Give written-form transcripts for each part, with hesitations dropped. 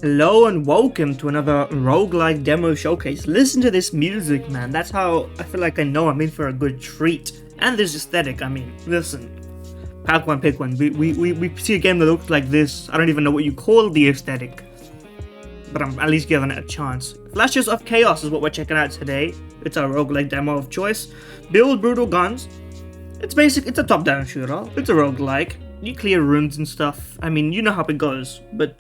Hello and welcome to another roguelike demo showcase. Listen to this music, man. That's how I feel like I know I'm in for a good treat. And this aesthetic, I mean, listen. Pack one, pick one. We see a game that looks like this. I don't even know what you call the aesthetic, but I'm at least giving it a chance. Flashes of Chaos is what we're checking out today. It's our roguelike demo of choice. Build brutal guns. It's a top-down shooter. It's a roguelike. You clear rooms and stuff. I mean, you know how it goes, but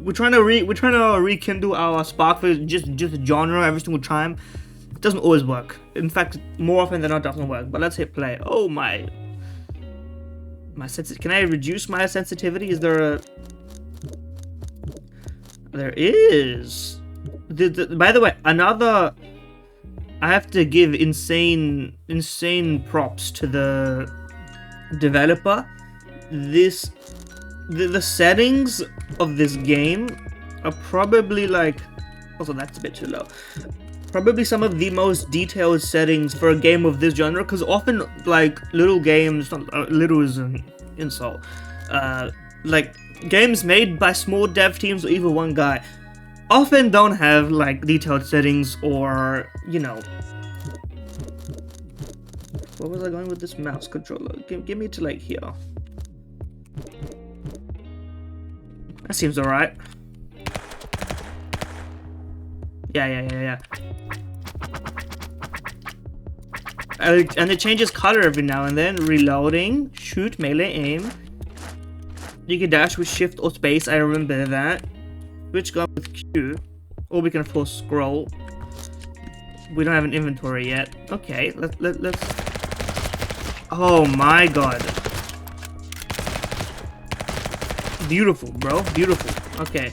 we're trying to rekindle our spark for just genre every single time. It doesn't always work. In fact, more often than not, it doesn't work. But let's hit play. Oh my can I reduce my sensitivity? Is there a? There is. By the way, another. I have to give insane props to the developer. The settings of this game are probably like, also that's a bit too low, probably some of the most detailed settings for a game of this genre, because often like little games, little is an insult, like games made by small dev teams or even one guy often don't have like detailed settings, or you know, what was I going with this mouse controller? Give me to like here. That seems alright. Yeah. And it changes color every now and then. Reloading, shoot, melee, aim. You can dash with shift or space, I remember that. Switch gun with Q. Or we can of course scroll. We don't have an inventory yet. Okay, let's... Oh my god. Beautiful, bro. Beautiful. Okay.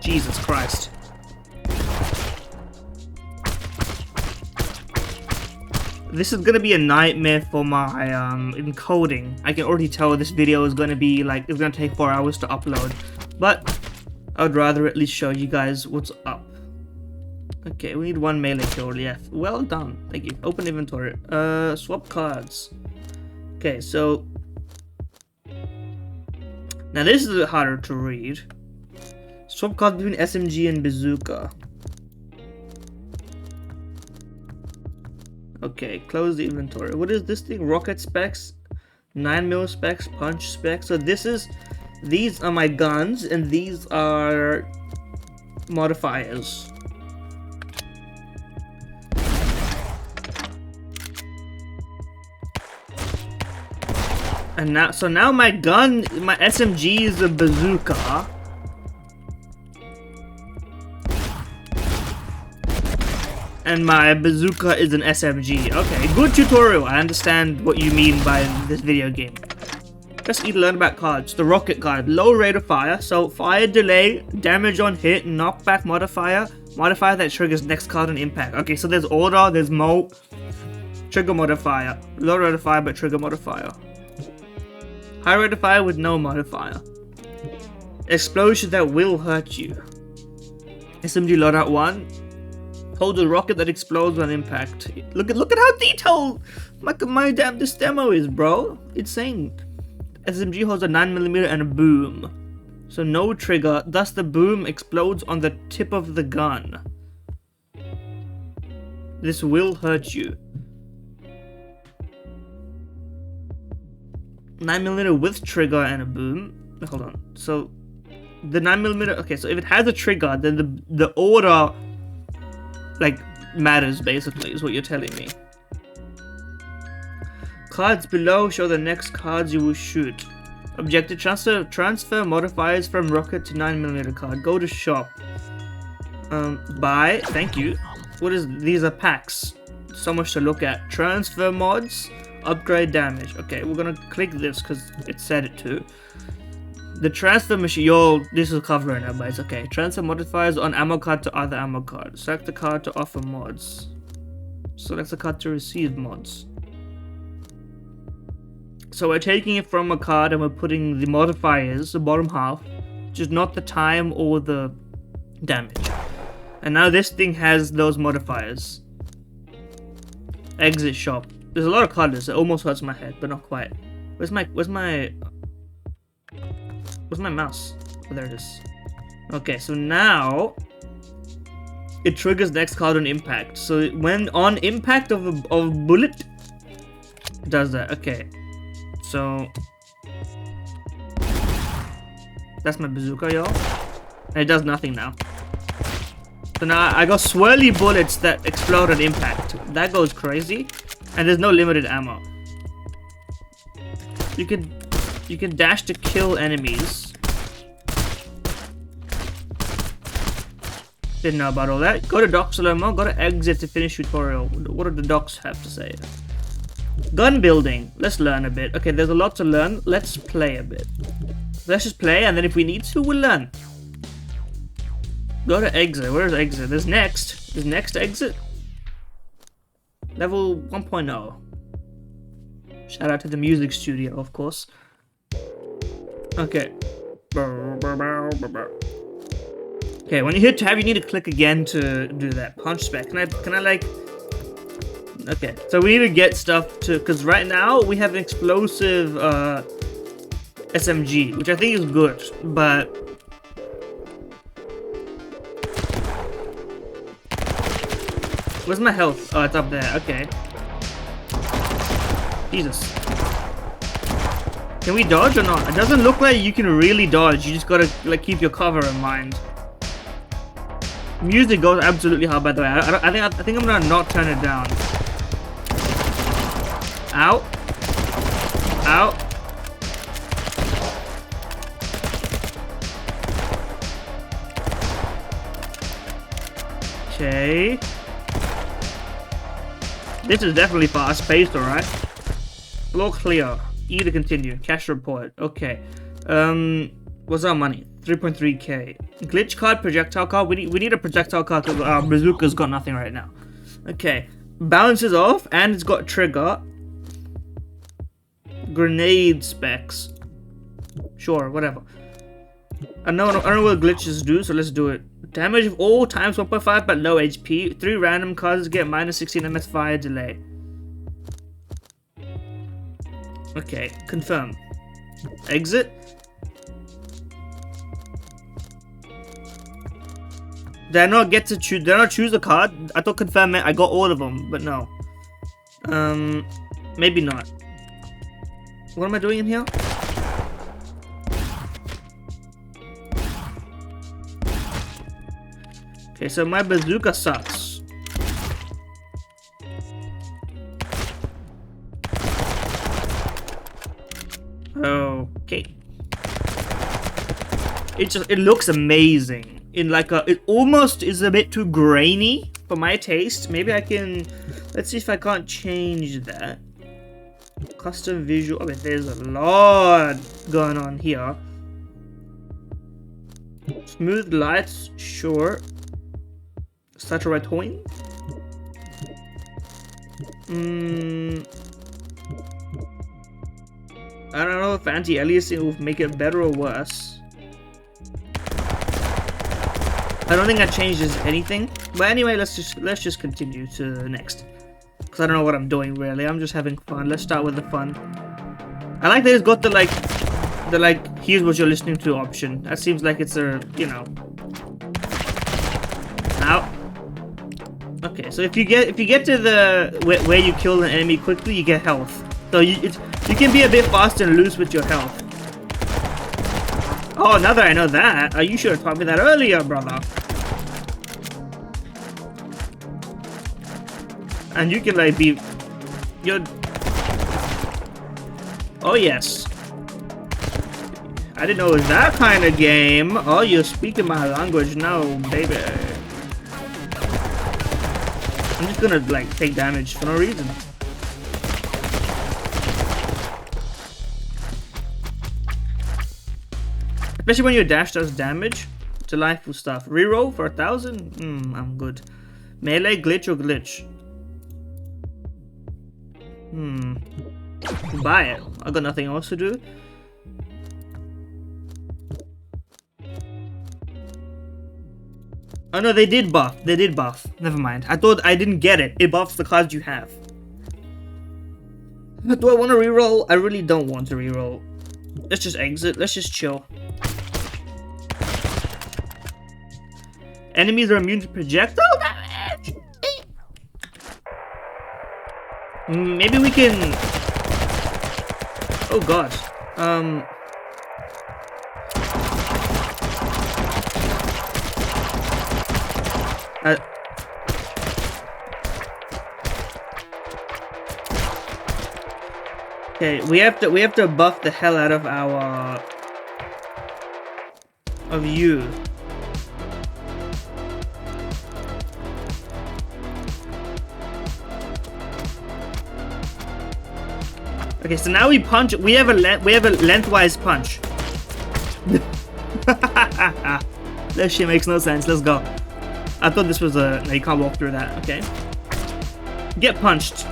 Jesus Christ. This is gonna be a nightmare for my encoding. I can already tell this video is gonna be like, it's gonna take 4 hours to upload. But I would rather at least show you guys what's up. Okay, we need one melee kill. Yeah, well done. Thank you. Open inventory. Swap cards. Okay, so now this is a bit harder to read. Swap cards between SMG and bazooka. Okay, close the inventory. What is this thing? Rocket specs, 9mm specs, punch specs. So these are my guns, and these are modifiers. And now my gun, my SMG is a bazooka. And my bazooka is an SMG. Okay, good tutorial. I understand what you mean by this video game. Let's learn about cards. The rocket card, low rate of fire. So fire delay, damage on hit, knockback modifier. Modifier that triggers next card on impact. Okay, so there's order, there's trigger modifier. Low rate of fire but trigger modifier. High rate of fire with no modifier. Explosion that will hurt you. SMG loadout 1. Hold a rocket that explodes on impact. Look at how detailed this demo is, bro. Insane. SMG holds a 9mm and a boom. So no trigger, thus the boom explodes on the tip of the gun. This will hurt you. 9mm with trigger and a boom. Hold on. So the 9mm. Okay, so if it has a trigger, then the order like matters basically, is what you're telling me. Cards below show the next cards you will shoot. Objective transfer modifiers from rocket to 9mm card. Go to shop. Buy. Thank you. What is these? Are packs. So much to look at. Transfer mods. Upgrade damage. Okay, we're gonna click this because it said it to. The transfer machine. This is covering it, but it's okay. Transfer modifiers on ammo card to other ammo card. Select the card to offer mods. Select the card to receive mods. So we're taking it from a card and we're putting the modifiers, the bottom half, just not the time or the damage. And now this thing has those modifiers. Exit shop. There's a lot of colors. It almost hurts my head, but not quite. Where's my Where's my mouse? Oh, there it is. Okay, so now it triggers next card on impact. So when on impact of a bullet, it does that. Okay, so that's my bazooka, y'all. And it does nothing now. So now I got swirly bullets that explode on impact. That goes crazy, and there's no limited ammo. You can dash to kill enemies. Didn't know about all that. Go to dock slow-mo, go to exit to finish tutorial. What do the docks have to say? Gun building. Let's learn a bit. Okay, there's a lot to learn. Let's play a bit. Let's just play, and then if we need to, we'll learn. Go to exit. Where's exit? There's next. There's next exit. Level 1.0. Shout out to the music studio, of course. Okay. Okay, when you hit tab, you need to click again to do that. Punch spec. Can I like... Okay, so we need to get stuff to... Because right now, we have an explosive SMG, which I think is good, but... Where's my health? Oh, it's up there. Okay. Jesus. Can we dodge or not? It doesn't look like you can really dodge. You just gotta like keep your cover in mind. Music goes absolutely hard, by the way. I think I'm gonna not turn it down. Ow. Ow. Okay. This is definitely fast-paced, alright? Floor clear. E to continue. Cash report. Okay. What's our money? 3.3k. Glitch card, projectile card. We need a projectile card because our bazooka's got nothing right now. Okay. Balance is off and it's got trigger. Grenade specs. Sure, whatever. I don't know what glitches do, so let's do it. Damage of all times 1.5 but low HP. 3 random cards get minus 16 MS fire delay. Okay, confirm. Exit. Did I not get to choose? Did I not choose a card? I thought confirm meant I got all of them, but no. Maybe not. What am I doing in here? Okay, so my bazooka sucks. Okay. It looks amazing. In like it almost is a bit too grainy for my taste. Maybe I can, let's see if I can't change that. Custom visual. I mean, there's a lot going on here. Smooth lights, sure. Saturate toin. I don't know if anti-aliasing will make it better or worse. I don't think that changes anything. But anyway, let's just continue to the next. Because I don't know what I'm doing really. I'm just having fun. Let's start with the fun. I like that it's got the like here's what you're listening to option. That seems like it's a, you know. Ow. Okay, so if you get to the where you kill an enemy quickly, you get health. So you can be a bit fast and loose with your health. Oh, now that I know that, you should have taught me that earlier, brother. And you can like be you're. Oh yes. I didn't know it was that kind of game. Oh, you're speaking my language now, baby. I'm just gonna like take damage for no reason. Especially when your dash does damage. Delightful stuff. Reroll for 1,000? I'm good. Melee, glitch or glitch? Buy it. I got nothing else to do. Oh no, they did buff. They did buff. Never mind. I thought I didn't get it. It buffs the cards you have. But do I want to reroll? I really don't want to reroll. Let's just exit. Let's just chill. Enemies are immune to projectile damage. Maybe we can. Oh god. Okay, we have to buff the hell out of our you. Okay, so now we punch. We have a lengthwise punch. That shit makes no sense. Let's go. I thought this was a. No, you can't walk through that. Okay. Get punched.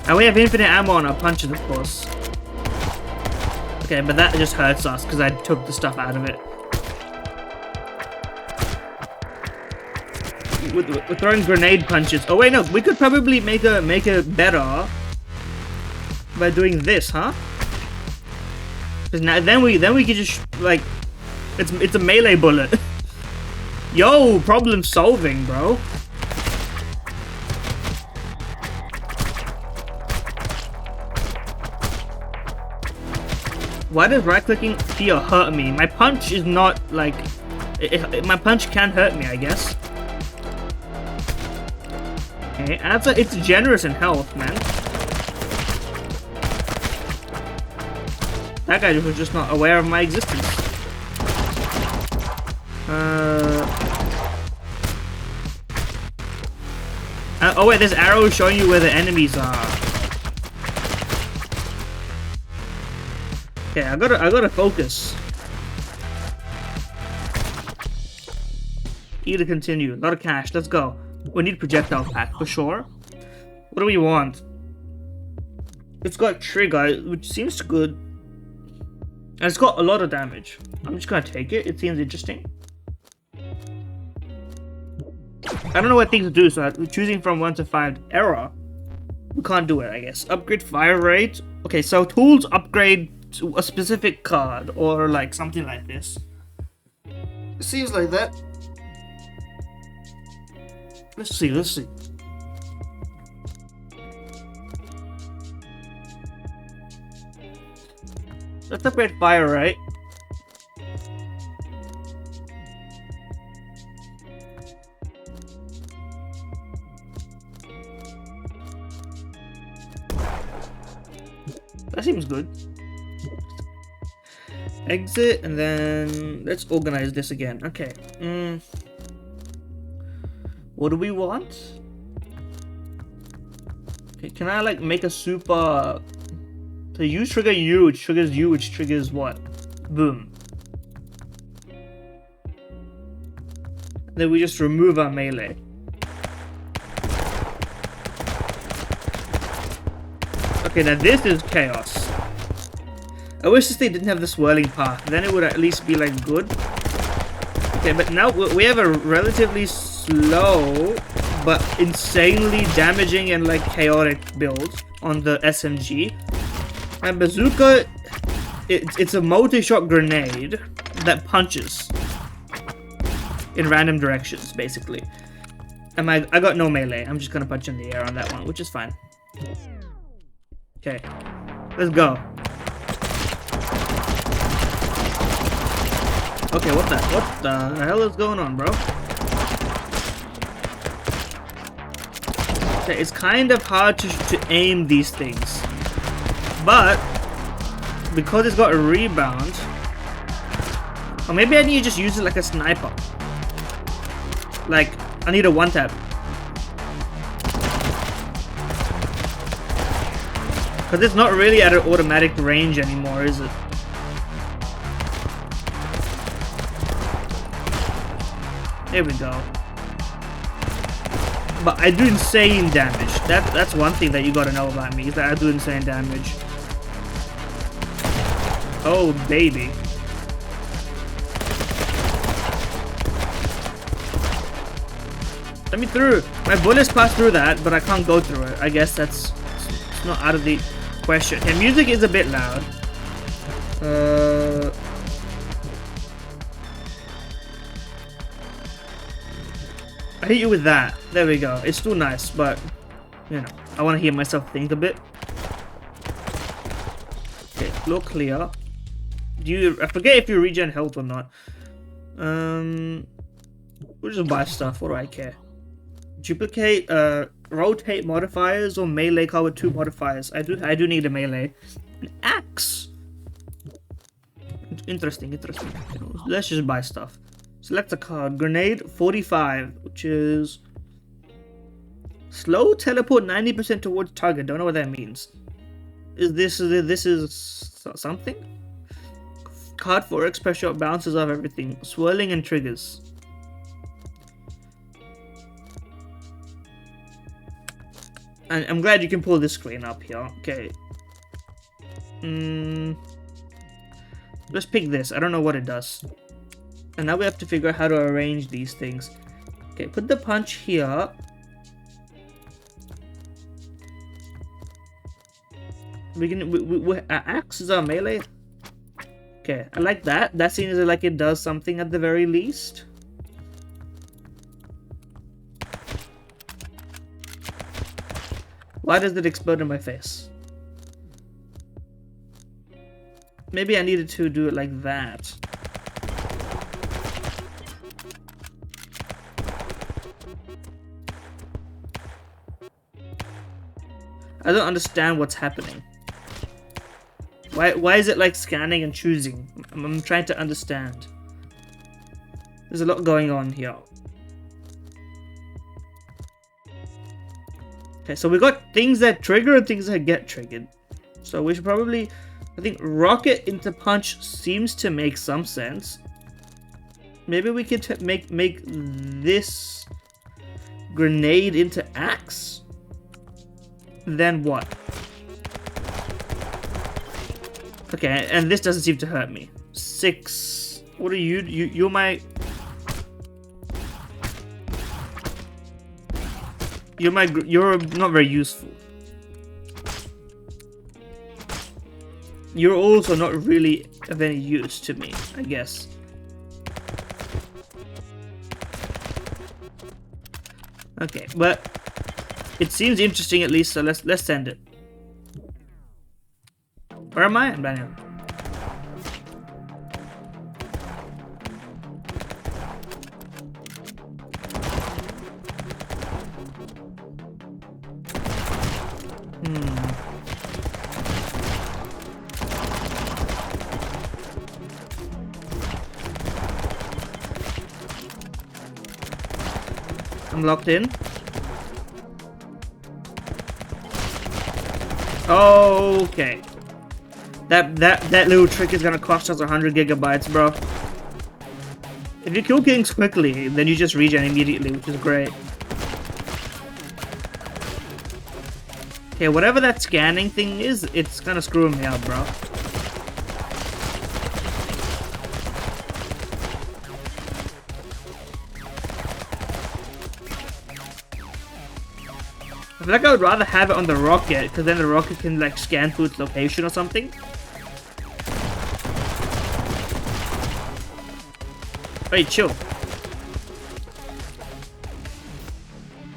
And we have infinite ammo on our punches, of course. Okay, but that just hurts us because I took the stuff out of it. We're throwing grenade punches. Oh wait, no, we could probably make it better by doing this, huh? Because now then we can just like it's a melee bullet. Yo, problem solving, bro. Why does right-clicking here hurt me? My punch is not like my punch can hurt me, I guess. Okay, and it's generous in health, man. That guy was just not aware of my existence. Oh wait, there's arrows showing you where the enemies are. Okay, I gotta focus. E to continue. A lot of cash. Let's go. We need projectile pack for sure. What do we want? It's got trigger, which seems good. And it's got a lot of damage. I'm just gonna take it. It seems interesting. I don't know what things to do, so I'm choosing from 1 to 5. Error. We can't do it, I guess. Upgrade fire rate. Okay, so tools upgrade to a specific card or like something like this. It seems like that. Let's see. Let's upgrade fire, right? That seems good. Exit, and then let's organize this again. Okay. What do we want? Okay, can I like make a super? So you trigger you, which triggers you, which triggers what? Boom. Then we just remove our melee. Okay, now this is chaos. I wish this thing didn't have the swirling path. Then it would at least be like good. Okay, but now we have a relatively slow but insanely damaging and like chaotic build on the SMG. My bazooka, it's a multi-shot grenade that punches in random directions, basically. And I got no melee. I'm just gonna punch in the air on that one, which is fine. Okay, let's go. Okay, what the hell is going on, bro? Okay, it's kind of hard to aim these things, but because it's got a rebound, or maybe I need to just use it like a sniper. Like I need a one tap. Because it's not really at an automatic range anymore, is it? There we go. But I do insane damage. That's one thing that you gotta know about me, is that I do insane damage. Oh, baby. Let me through. My bullets pass through that, but I can't go through it. I guess it's not out of the question. Okay, music is a bit loud. I hit you with that. There we go. It's still nice, but you know, I want to hear myself think a bit. Okay, floor clear. I forget if you regen health or not. We'll just buy stuff. What do I care? Duplicate, rotate modifiers or melee card with 2 modifiers. I do need a melee. An axe. Interesting. Let's just buy stuff. Select a card. Grenade 45, which is slow teleport 90% towards target. Don't know what that means. This is something? Card 4x pressure bounces off everything. Swirling and triggers. And I'm glad you can pull this screen up here. Okay. Let's pick this. I don't know what it does. And now we have to figure out how to arrange these things. Okay, put the punch here. Axe is our melee. Okay, I like that. That seems like it does something at the very least. Why does it explode in my face? Maybe I needed to do it like that. I don't understand what's happening. Why is it like scanning and choosing? I'm trying to understand. There's a lot going on here. Okay, so we got things that trigger and things that get triggered. So we should probably... I think rocket into punch seems to make some sense. Maybe we could make this grenade into axe? Then what? Okay, and this doesn't seem to hurt me. 6. What are you? You're my... You're not very useful. You're also not really of any use to me, I guess. Okay, but it seems interesting at least, so let's send it. Where am I? I'm down here. I'm locked in. Okay. That little trick is gonna cost us 100 gigabytes, bro. If you kill kings quickly, then you just regen immediately, which is great. Okay, whatever that scanning thing is, it's kind of screwing me up, bro. I feel like I would rather have it on the rocket, because then the rocket can like scan through its location or something. Wait, chill.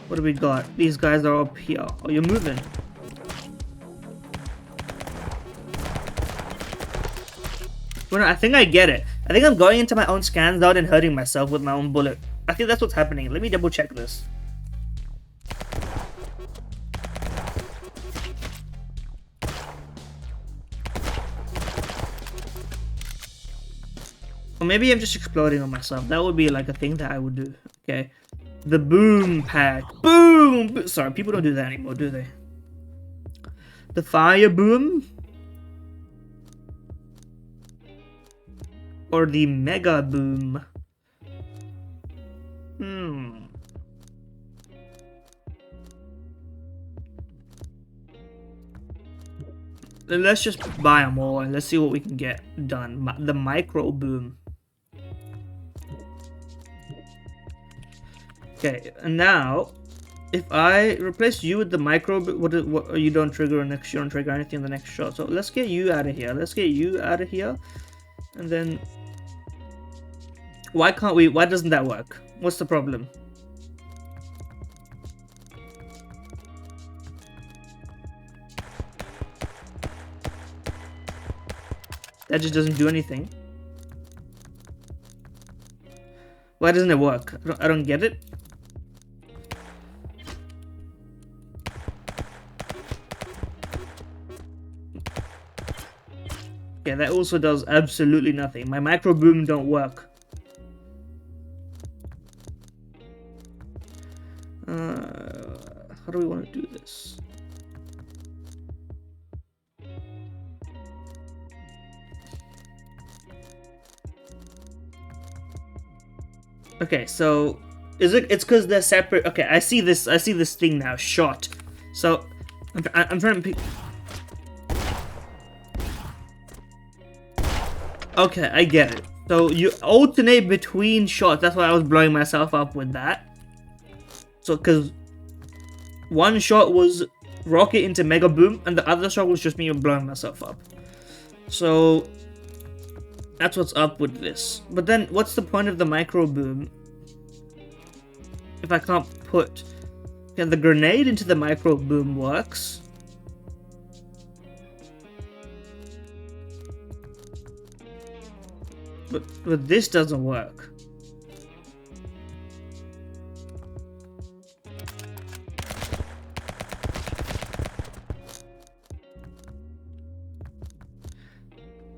What do we got? These guys are up here. Oh, you're moving. Well, I think I get it. I think I'm going into my own scan zone and hurting myself with my own bullet. I think that's what's happening. Let me double check this. Or maybe I'm just exploding on myself. That would be like a thing that I would do. Okay. The boom pack. Boom! Sorry, people don't do that anymore, do they? The fire boom? Or the mega boom? Let's just buy them all and let's see what we can get done. The micro boom. Okay, and now, if I replace you with the micro, what you don't trigger you don't trigger anything in the next shot. So let's get you out of here. Let's get you out of here, and then why can't we? Why doesn't that work? What's the problem? That just doesn't do anything. Why doesn't it work? I don't get it. Yeah, that also does absolutely nothing. My micro boom don't work. How do we want to do this? Okay, so it's because they're separate. Okay, I see this thing now, shot. So I'm trying to pick. Okay, I get it. So you alternate between shots. That's why I was blowing myself up with that. So because one shot was rocket into mega boom, and the other shot was just me blowing myself up. So that's what's up with this. But then, what's the point of the micro boom if I can't put... Okay, the grenade into the micro boom works. But this doesn't work.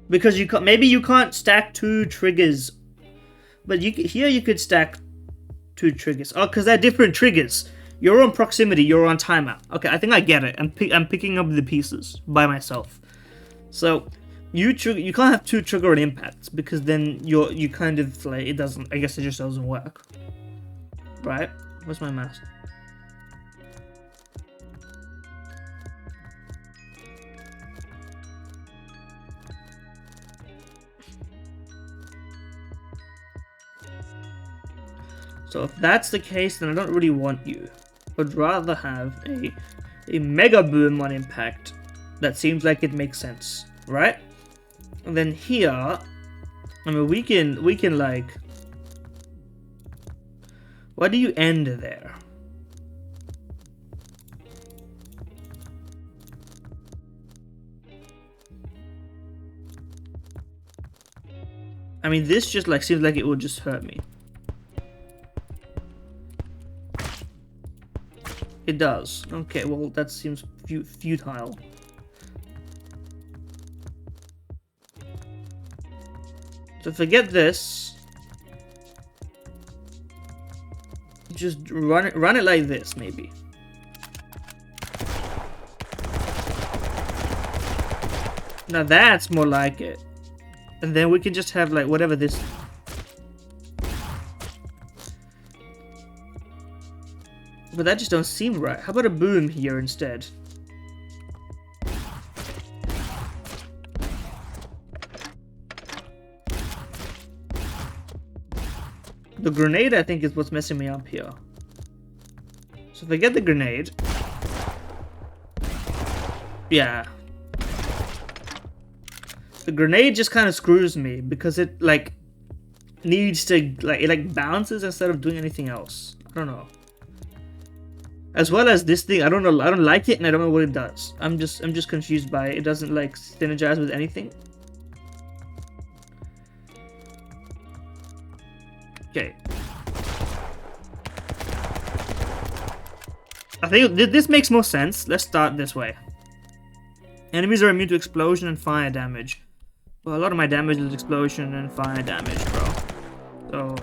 Because you can't, maybe you can't stack 2 triggers, but here you could stack 2 triggers. Oh, because they're different triggers. You're on proximity, you're on timeout. Okay, I think I get it. I'm picking up the pieces by myself. So you can't have 2 trigger and impacts because then you kind of like, it doesn't. I guess it just doesn't work. Right? Where's my mouse? So if that's the case, then I don't really want you. I'd rather have a mega boom on impact. That seems like it makes sense, right? And then here, I mean, we can like, why do you end there? I mean, this just like seems like it would just hurt me. It does. Okay, well, that seems futile. So forget this. Just run it like this, maybe. Now that's more like it. And then we can just have like whatever this... But that just don't seem right. How about a boom here instead? The grenade, I think, is what's messing me up here. So if I get the grenade... Yeah. The grenade just kind of screws me because it, like, needs to, like, it, like, bounces instead of doing anything else. I don't know. As well as this thing, I don't know, I don't like it and I don't know what it does. I'm just confused by it. It doesn't like synergize with anything. Okay. I think this makes more sense. Let's start this way. Enemies are immune to explosion and fire damage. Well, a lot of my damage is explosion and fire damage, bro. So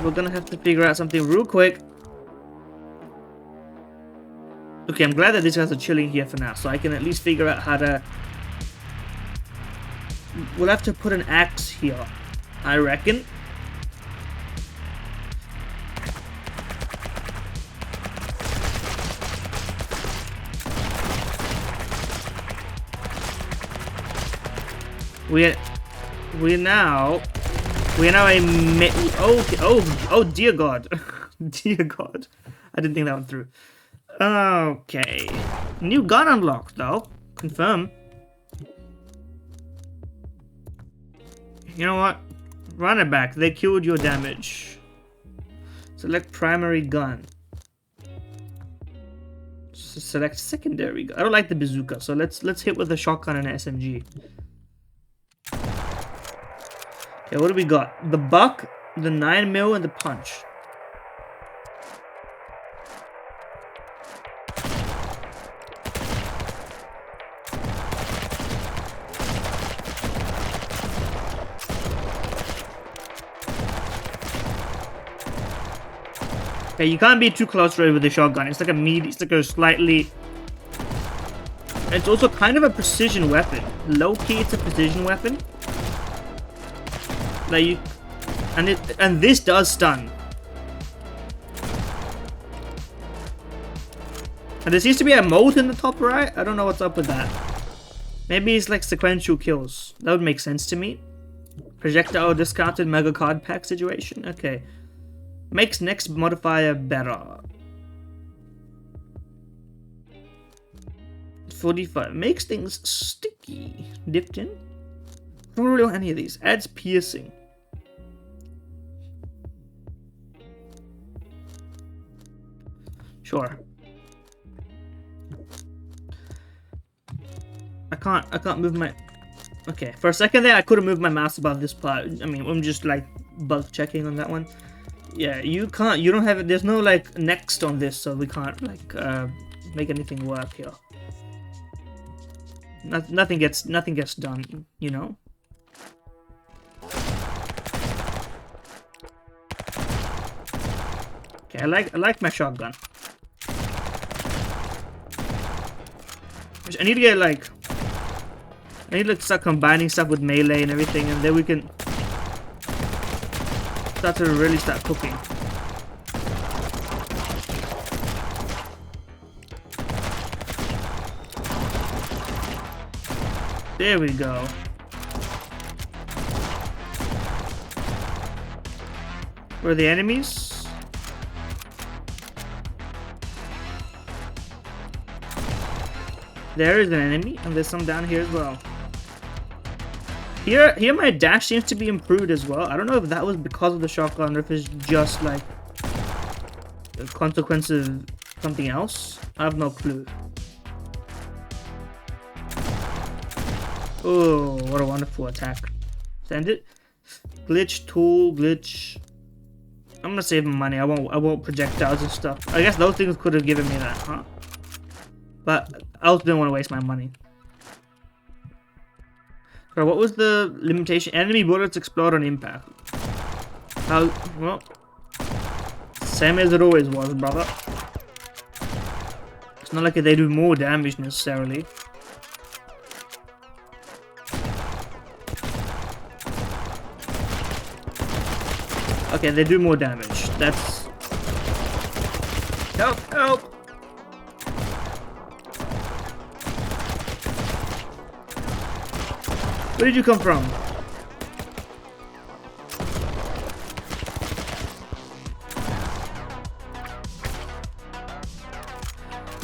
we're gonna have to figure out something real quick. Okay, I'm glad that these guys are chilling here for now, so I can at least figure out how to... We'll have to put an axe here, I reckon. We're now a oh dear God. Dear God. I didn't think that one through. Okay. New gun unlocked, though. Confirm. You know what? Run it back. They killed your damage. Select primary gun. Select secondary gun. I don't like the bazooka, so let's hit with a shotgun and an SMG. Okay, what do we got? The buck, the 9mm, and the punch. Okay, you can't be too close range with the shotgun. It's like it's like a slightly... It's also kind of a precision weapon. Low-key, it's a precision weapon. Like you... And this does stun. And there seems to be a mode in the top right. I don't know what's up with that. Maybe it's like sequential kills. That would make sense to me. Projectile discounted mega card pack situation. Okay. Makes next modifier better. 45. Makes things sticky. Dipped in. Don't really want any of these. Adds piercing. Sure. I can't move my... Okay, for a second there I couldn't move my mouse above this part. I mean, I'm just like bug checking on that one. Yeah, you don't have it. There's no like next on this, so we can't like make anything work here. Nothing gets done, you know. Okay, I like my shotgun. I need to get like... I need to start combining stuff with melee and everything, and then we can start to really start cooking. There we go. Where are the enemies? There is an enemy, and there's some down here as well. Here my dash seems to be improved as well. I don't know if that was because of the shotgun or if it's just like a consequence of something else. I have no clue. Oh, what a wonderful attack. Send it. Glitch, tool, glitch. I'm gonna save my money. I won't projectiles and stuff. I guess those things could have given me that, huh? But I also didn't want to waste my money. So what was the limitation? Enemy bullets explode on impact. How? Well, same as it always was, brother. It's not like they do more damage necessarily. Okay, they do more damage. That's... Help! Help! Where did you come from?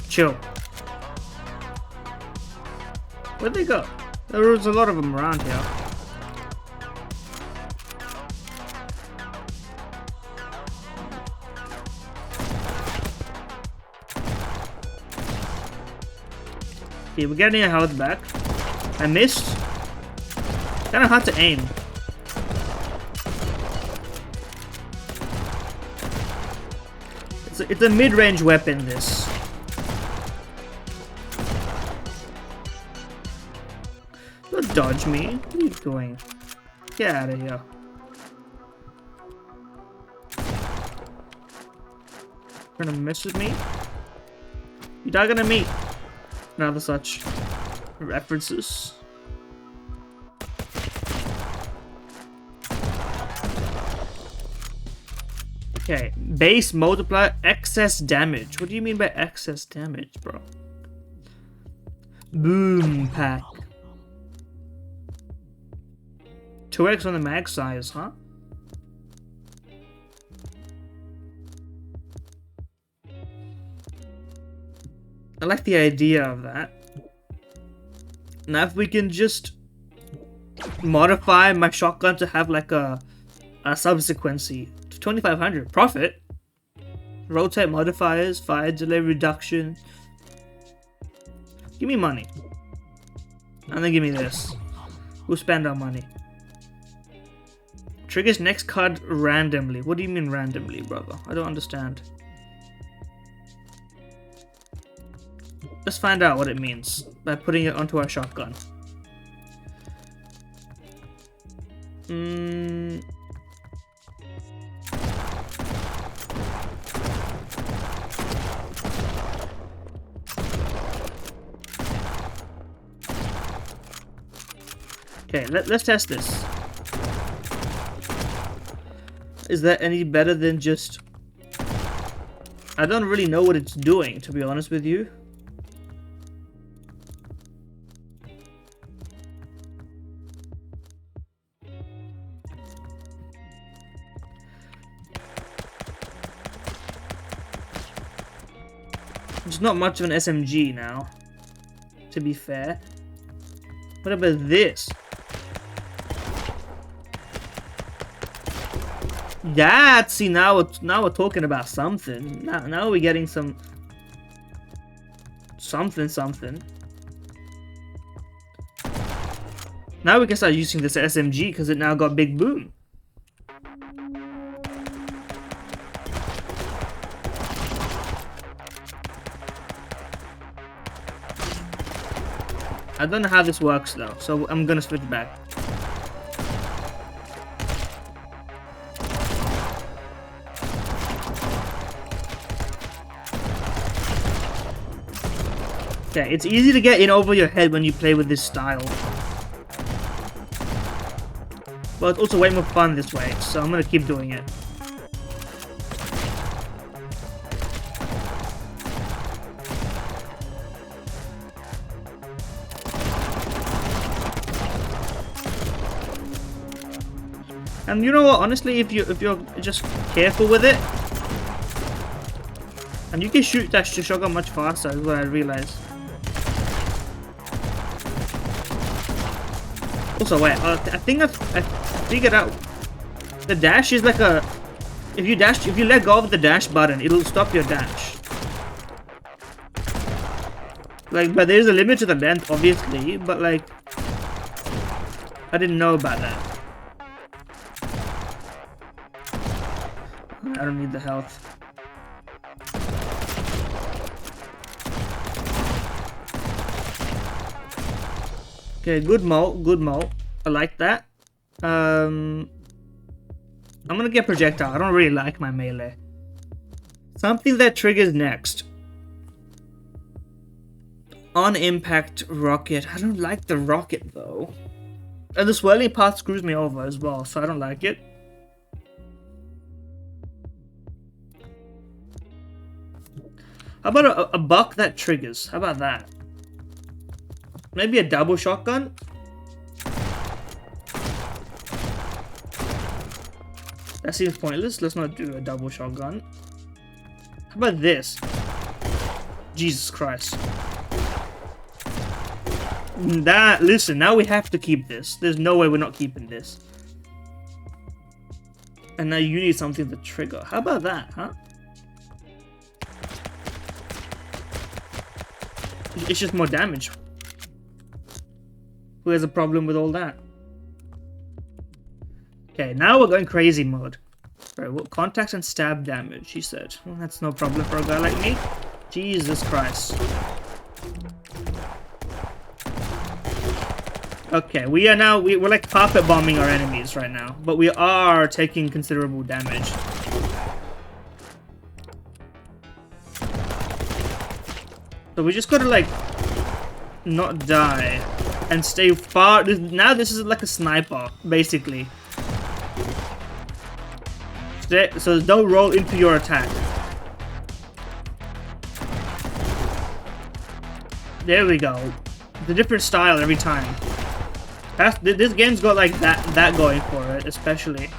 Chill. Where'd they go? There was a lot of them around here. Okay, we're getting our health back. I missed. Kind of hard to aim. It's a mid-range weapon, this. Don't dodge me. What are you doing? Get out of here. You're gonna mess with me? You're not gonna meet. None of such references. Okay, base multiply excess damage. What do you mean by excess damage, bro? Boom pack. 2x on the mag size, huh? I like the idea of that. Now if we can just modify my shotgun to have like a subsequency. 2500 profit. Rotate modifiers, fire delay reduction. Give me money. And then give me this. We'll spend our money. Triggers next card randomly. What do you mean randomly, brother? I don't understand. Let's find out what it means by putting it onto our shotgun. Okay, let's test this. Is that any better than just... I don't really know what it's doing, to be honest with you. It's not much of an SMG now, to be fair. What about this? Yeah, see, now we're talking about something. Now we're getting something. Now we can start using this SMG because it now got big boom. I don't know how this works though, so I'm gonna switch back. Okay, it's easy to get in over your head when you play with this style. But it's also way more fun this way, so I'm gonna keep doing it. And you know what? Honestly, if you're just careful with it, and you can shoot that shotgun much faster, is what I realized. Also, wait, I think I figured out the dash is like a. If you let go of the dash button, it'll stop your dash. Like, but there's a limit to the length, obviously, but like, I didn't know about that. I don't need the health. Okay, good molt. I like that. I'm gonna get projectile. I don't really like my melee. Something that triggers next. On impact rocket. I don't like the rocket though. And the swirling path screws me over as well, so I don't like it. How about a buck that triggers? How about that? Maybe a double shotgun? That seems pointless. Let's not do a double shotgun. How about this? Jesus Christ. Listen, now we have to keep this. There's no way we're not keeping this. And now you need something to trigger. How about that, huh? It's just more damage. Who has a problem with all that? Okay, now we're going crazy mode. Right, well, contacts and stab damage, he said. Well, that's no problem for a guy like me. Jesus Christ. Okay, we're like carpet bombing our enemies right now, but we are taking considerable damage. So we just gotta like not die and stay far. Now this is like a sniper, basically. So don't roll into your attack. There we go. It's a different style every time. This game's got like that going for it, especially.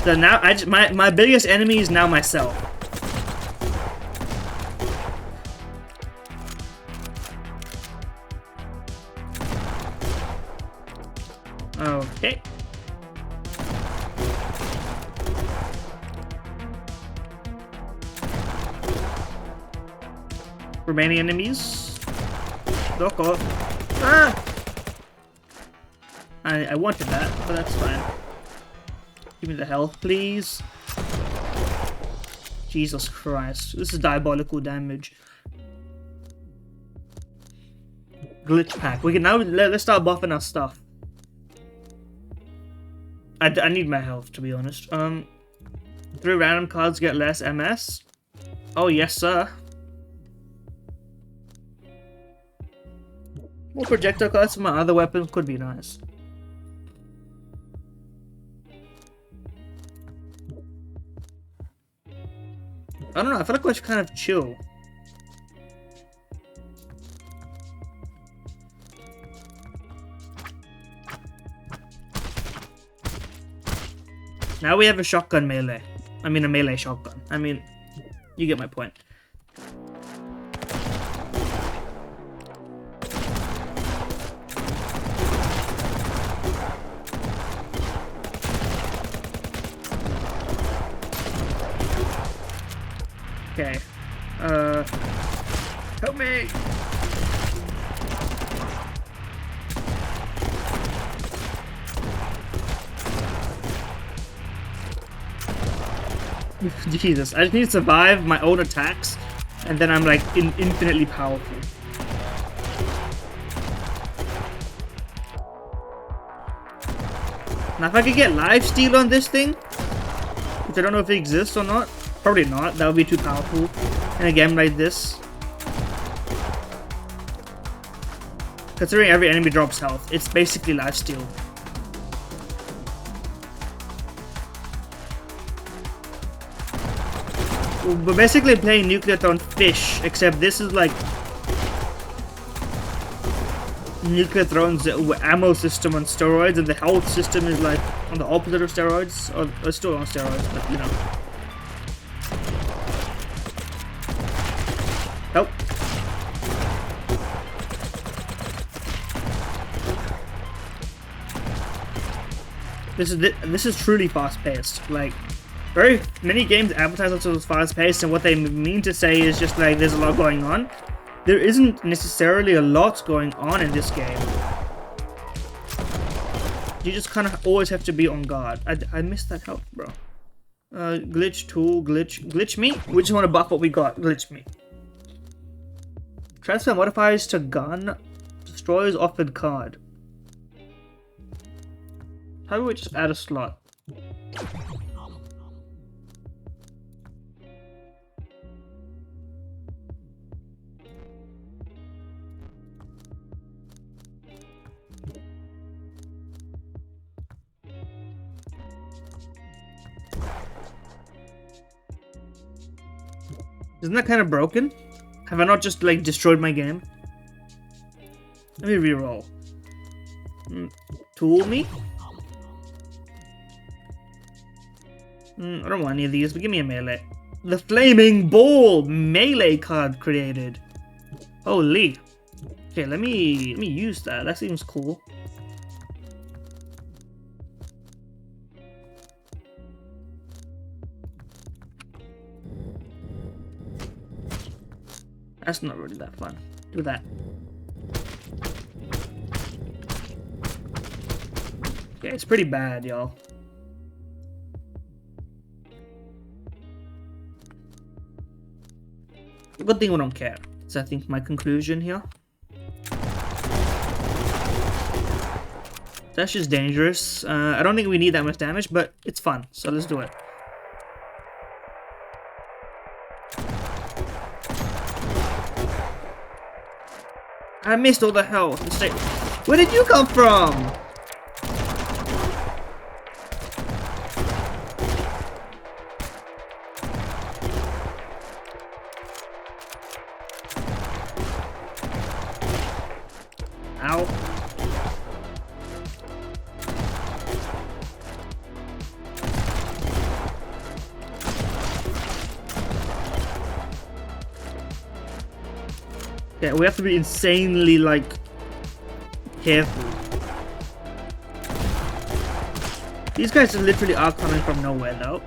So now my biggest enemy is now myself. Okay. Remaining enemies. Loco. Ah! I wanted that, but that's fine. Give me the health, please. Jesus Christ. This is diabolical damage. Glitch pack. We can now let's start buffing our stuff. I need my health, to be honest. 3 random cards get less MS. Oh yes, sir. More projectile cards for my other weapons could be nice. I don't know, I feel like we should kind of chill. Now we have a shotgun melee. I mean a melee shotgun. I mean, you get my point. Okay. Help me! Jesus, I just need to survive my own attacks, and then I'm like infinitely powerful. Now if I could get lifesteal on this thing, which I don't know if it exists or not, probably not, that would be too powerful in a game like this. Considering every enemy drops health, it's basically lifesteal. We're basically playing Nucleathron Fish, except this is like Nucleathron's ammo system on steroids, and the health system is like on the opposite of steroids, or still on steroids, but you know. Help. This is truly fast-paced. Like, very many games advertise themselves as fast-paced, and what they mean to say is just like there's a lot going on. There isn't necessarily a lot going on in this game. You just kind of always have to be on guard. I missed that health, bro. Glitch tool, glitch me. We just want to buff what we got. Glitch me. Transfer modifiers to gun. Destroys offered card. How about we just add a slot? Isn't that kind of broken? Have I not just like destroyed my game? Let me reroll. Tool me? I don't want any of these, but give me a melee. The Flaming Ball melee card created. Holy. Okay, let me use that. That seems cool. That's not really that fun. Do that. Okay, it's pretty bad, y'all. Good thing we don't care. That's, I think, my conclusion here. That's just dangerous. I don't think we need that much damage, but it's fun, so let's do it. I missed all the health. Where did you come from? Ow. Yeah, we have to be insanely, like, careful. These guys literally are coming from nowhere, though.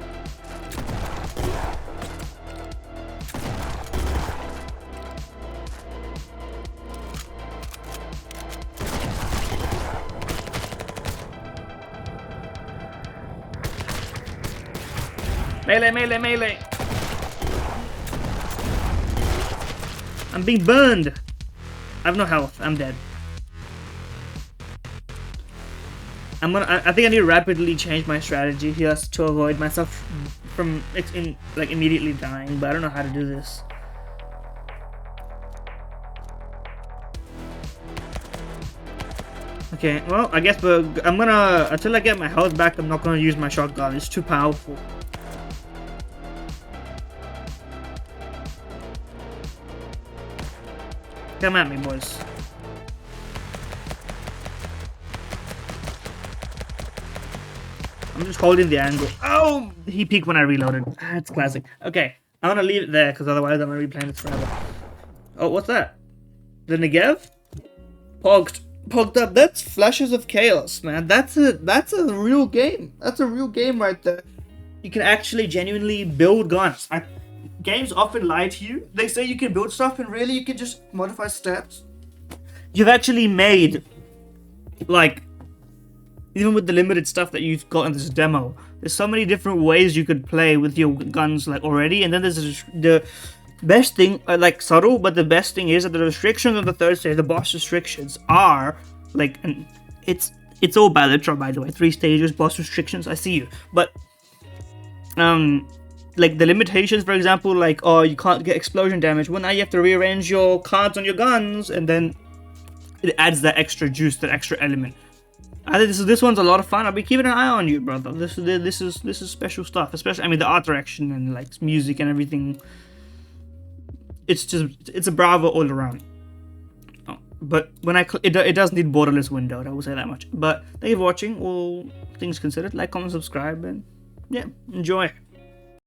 Melee, melee, melee. I'm being burned. I have no health. I'm dead. I think I need to rapidly change my strategy here to avoid myself from immediately dying, but I don't know how to do this. Okay, well, I guess I'm gonna, until I get my health back, I'm not gonna use my shotgun. It's too powerful. Come at me, boys. I'm just holding the angle. Oh! He peeked when I reloaded. That's classic. Okay, I'm gonna leave it there, because otherwise I'm gonna be playing this forever. Oh, what's that? The Negev? Pogged up. That's Flashes of Chaos, man. That's a real game. That's a real game right there. You can actually genuinely build guns. Games often lie to you. They say you can build stuff, and really you can just modify stats. You've actually made, like, even with the limited stuff that you've got in this demo, there's so many different ways you could play with your guns, like, already. And then there's the best thing, like, subtle, but the best thing is that the restrictions on the third stage, the boss restrictions, are, like, and it's all bilateral, by the way. 3 stages, boss restrictions, I see you. But, like, the limitations, for example, like, oh, you can't get explosion damage. Well, now you have to rearrange your cards on your guns, and then it adds that extra juice, that extra element. I think this one's a lot of fun. I'll be keeping an eye on you, brother. This is special stuff. Especially, I mean, the art direction and, like, music and everything. It's a bravo all around. Oh, but when it does need borderless windowed, I will say that much. But thank you for watching. All things considered, like, comment, subscribe, and yeah, enjoy.